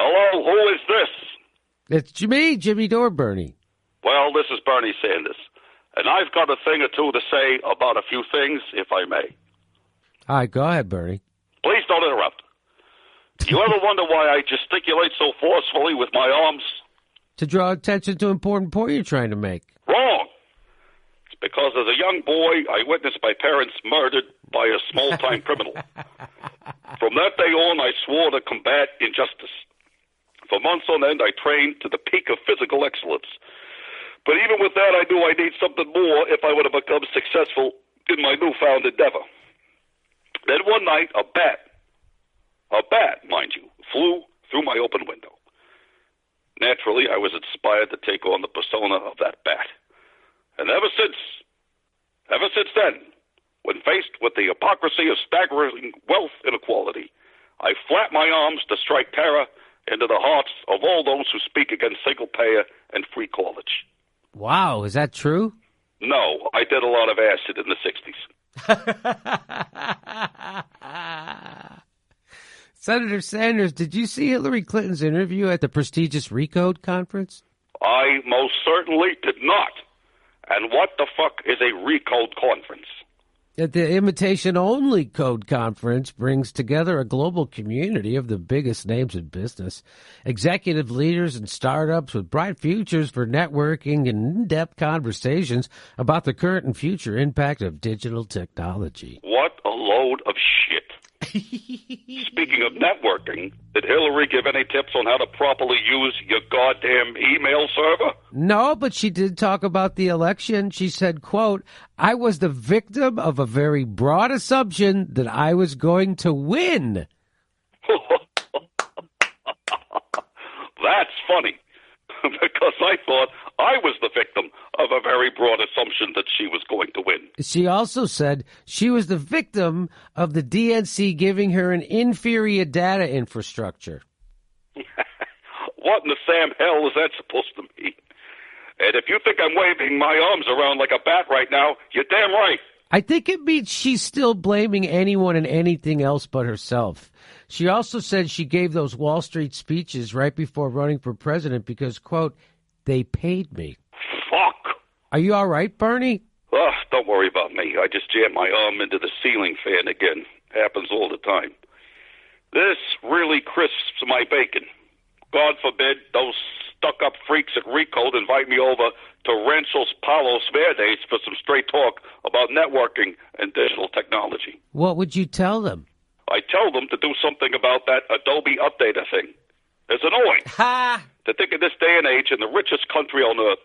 Hello, who is this? It's me, Jimmy Dore, Bernie. Well, this is Bernie Sanders, and I've got a thing or two to say about a few things, if I may. All right, go ahead, Bernie. Please don't interrupt. You ever wonder why I gesticulate so forcefully with my arms? To draw attention to an important point you're trying to make. Wrong. It's because as a young boy, I witnessed my parents murdered by a small-time criminal. From that day on, I swore to combat injustice. For months on end, I trained to the peak of physical excellence. But even with that, I knew I need something more if I were to become successful in my newfound endeavor. Then one night, a bat, mind you, flew through my open window. Naturally, I was inspired to take on the persona of that bat. And ever since then, when faced with the hypocrisy of staggering wealth inequality, I flap my arms to strike terror into the hearts of all those who speak against single-payer and free college. Wow, is that true? No, I did a lot of acid in the 60s. Senator Sanders, did you see Hillary Clinton's interview at the prestigious Recode conference? I most certainly did not. And what the fuck is a Recode conference? The invitation-only code conference brings together a global community of the biggest names in business, executive leaders and startups with bright futures for networking and in-depth conversations about the current and future impact of digital technology. What a load of shit. Speaking of networking, did Hillary give any tips on how to properly use your goddamn email server? No, but she did talk about the election. She said, quote, "I was the victim of a very broad assumption that I was going to win." That's funny, because I thought I was the victim of a very broad assumption that she was going to win. She also said she was the victim of the DNC giving her an inferior data infrastructure. What in the Sam hell is that supposed to mean? And if you think I'm waving my arms around like a bat right now, you're damn right. I think it means she's still blaming anyone and anything else but herself. She also said she gave those Wall Street speeches right before running for president because, quote, "they paid me." Fuck. Are you all right, Bernie? Don't worry about me. I just jammed my arm into the ceiling fan again. Happens all the time. This really crisps my bacon. God forbid those stuck-up freaks at Recode invite me over to Ranchos Palos Verdes for some straight talk about networking and digital technology. What would you tell them? I tell them to do something about that Adobe updater thing. It's annoying. Ha! To think in this day and age, in the richest country on earth,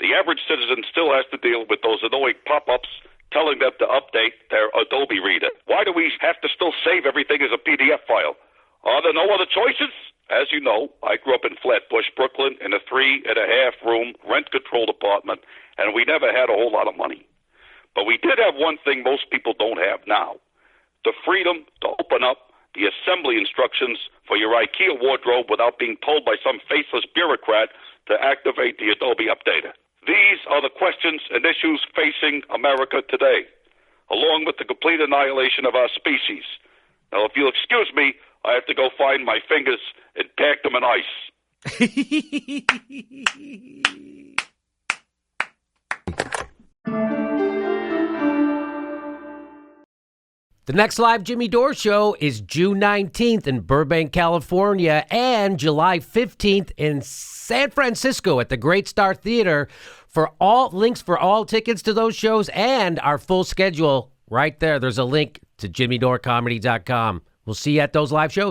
the average citizen still has to deal with those annoying pop-ups telling them to update their Adobe reader. Why do we have to still save everything as a PDF file? Are there no other choices? As you know, I grew up in Flatbush, Brooklyn, in a 3.5-room rent-controlled apartment, and we never had a whole lot of money. But we did have one thing most people don't have now: the freedom to open up the assembly instructions for your IKEA wardrobe without being told by some faceless bureaucrat to activate the Adobe updater. These are the questions and issues facing America today, along with the complete annihilation of our species. Now, if you'll excuse me, I have to go find my fingers and pack them in ice. The next live Jimmy Dore show is June 19th in Burbank, California, and July 15th in San Francisco at the Great Star Theater. For all links for all tickets to those shows and our full schedule right there, there's a link to jimmydorecomedy.com. We'll see you at those live shows.